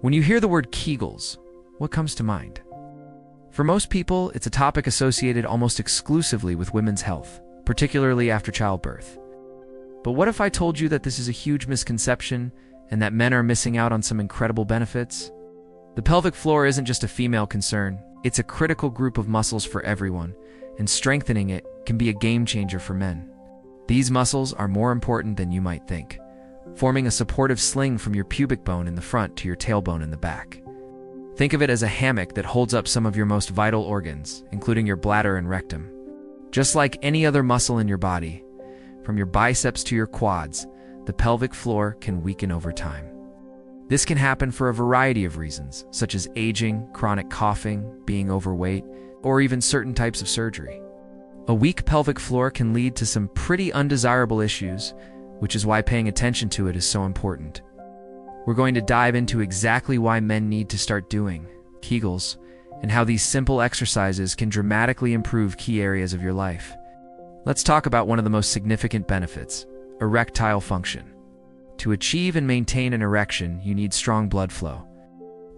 When you hear the word Kegels, what comes to mind? For most people, it's a topic associated almost exclusively with women's health, particularly after childbirth. But what if I told you that this is a huge misconception and that men are missing out on some incredible benefits? The pelvic floor isn't just a female concern, it's a critical group of muscles for everyone, and strengthening it can be a game changer for men. These muscles are more important than you might think, forming a supportive sling from your pubic bone in the front to your tailbone in the back. Think of it as a hammock that holds up some of your most vital organs, including your bladder and rectum. Just like any other muscle in your body, from your biceps to your quads, the pelvic floor can weaken over time. This can happen for a variety of reasons, such as aging, chronic coughing, being overweight, or even certain types of surgery. A weak pelvic floor can lead to some pretty undesirable issues, which is why paying attention to it is so important. We're going to dive into exactly why men need to start doing Kegels and how these simple exercises can dramatically improve key areas of your life. Let's talk about one of the most significant benefits, erectile function. To achieve and maintain an erection, you need strong blood flow.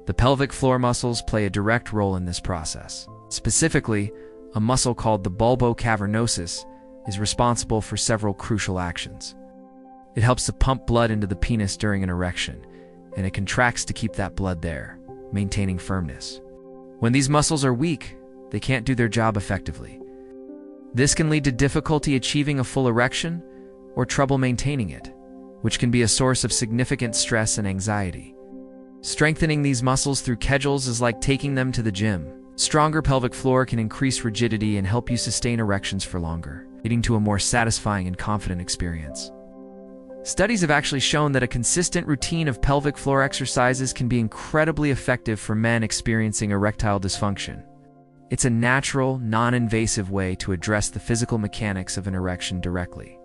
The pelvic floor muscles play a direct role in this process. Specifically, a muscle called the bulbocavernosus is responsible for several crucial actions. It helps to pump blood into the penis during an erection, and it contracts to keep that blood there, maintaining firmness. When these muscles are weak, they can't do their job effectively. This can lead to difficulty achieving a full erection or trouble maintaining it, which can be a source of significant stress and anxiety. Strengthening these muscles through Kegels is like taking them to the gym. Stronger pelvic floor can increase rigidity and help you sustain erections for longer, leading to a more satisfying and confident experience. Studies have actually shown that a consistent routine of pelvic floor exercises can be incredibly effective for men experiencing erectile dysfunction. It's a natural, non-invasive way to address the physical mechanics of an erection directly.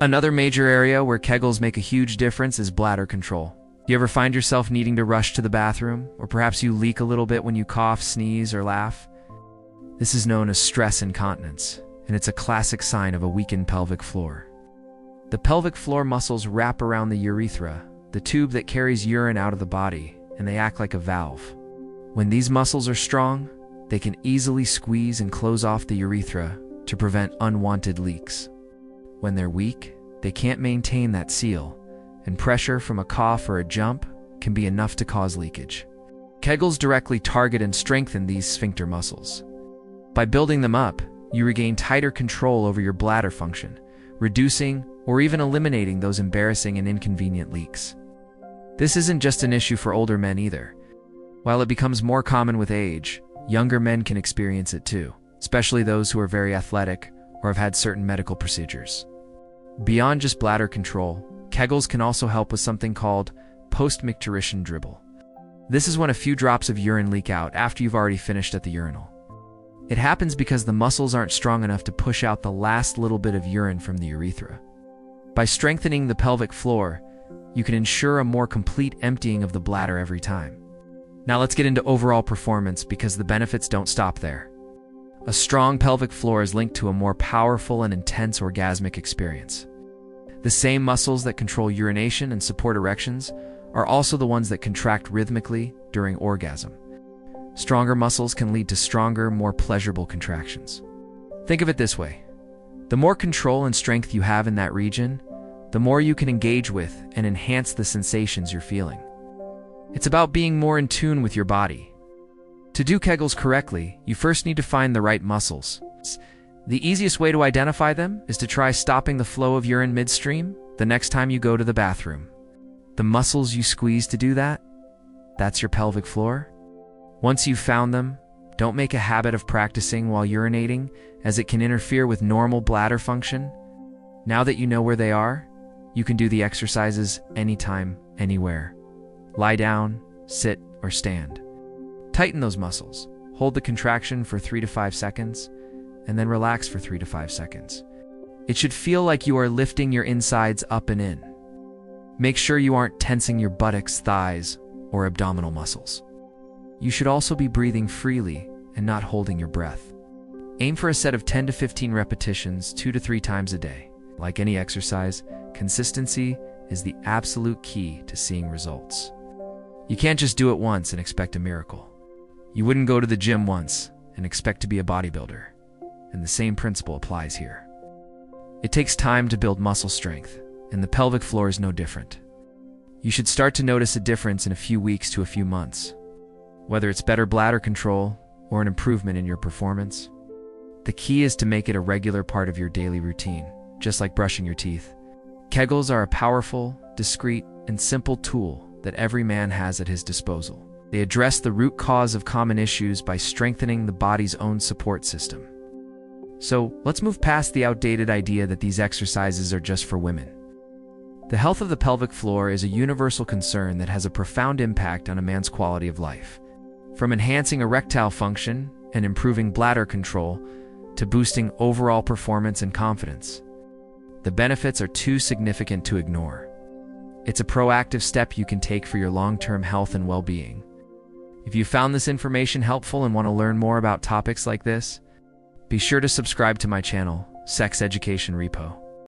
Another major area where Kegels make a huge difference is bladder control. Do you ever find yourself needing to rush to the bathroom, or perhaps you leak a little bit when you cough, sneeze, or laugh? This is known as stress incontinence, and it's a classic sign of a weakened pelvic floor. The pelvic floor muscles wrap around the urethra, the tube that carries urine out of the body, and they act like a valve. When these muscles are strong, they can easily squeeze and close off the urethra to prevent unwanted leaks. When they're weak, they can't maintain that seal, and pressure from a cough or a jump can be enough to cause leakage. Kegels directly target and strengthen these sphincter muscles. By building them up, you regain tighter control over your bladder function, reducing or even eliminating those embarrassing and inconvenient leaks. This isn't just an issue for older men either. While it becomes more common with age, younger men can experience it too, especially those who are very athletic or have had certain medical procedures. Beyond just bladder control, Kegels can also help with something called post-micturition dribble. This is when a few drops of urine leak out after you've already finished at the urinal. It happens because the muscles aren't strong enough to push out the last little bit of urine from the urethra. By strengthening the pelvic floor, you can ensure a more complete emptying of the bladder every time. Now let's get into overall performance because the benefits don't stop there. A strong pelvic floor is linked to a more powerful and intense orgasmic experience. The same muscles that control urination and support erections are also the ones that contract rhythmically during orgasm. Stronger muscles can lead to stronger, more pleasurable contractions. Think of it this way. The more control and strength you have in that region, the more you can engage with and enhance the sensations you're feeling. It's about being more in tune with your body. To do Kegels correctly, you first need to find the right muscles. The easiest way to identify them is to try stopping the flow of urine midstream the next time you go to the bathroom. The muscles you squeeze to do that, that's your pelvic floor. Once you've found them, don't make a habit of practicing while urinating, as it can interfere with normal bladder function. Now that you know where they are, you can do the exercises anytime, anywhere. Lie down, sit, or stand. Tighten those muscles. Hold the contraction for 3 to 5 seconds, and then relax for 3 to 5 seconds. It should feel like you are lifting your insides up and in. Make sure you aren't tensing your buttocks, thighs, or abdominal muscles. You should also be breathing freely and not holding your breath. Aim for a set of 10 to 15 repetitions 2 to 3 times a day. Like any exercise, consistency is the absolute key to seeing results. You can't just do it once and expect a miracle. You wouldn't go to the gym once and expect to be a bodybuilder. And the same principle applies here. It takes time to build muscle strength, and the pelvic floor is no different. You should start to notice a difference in a few weeks to a few months, whether it's better bladder control or an improvement in your performance. The key is to make it a regular part of your daily routine, just like brushing your teeth. Kegels are a powerful, discreet, and simple tool that every man has at his disposal. They address the root cause of common issues by strengthening the body's own support system. So, let's move past the outdated idea that these exercises are just for women. The health of the pelvic floor is a universal concern that has a profound impact on a man's quality of life. From enhancing erectile function and improving bladder control to boosting overall performance and confidence, the benefits are too significant to ignore. It's a proactive step you can take for your long-term health and well-being. If you found this information helpful and want to learn more about topics like this, be sure to subscribe to my channel, Sex Education Repo.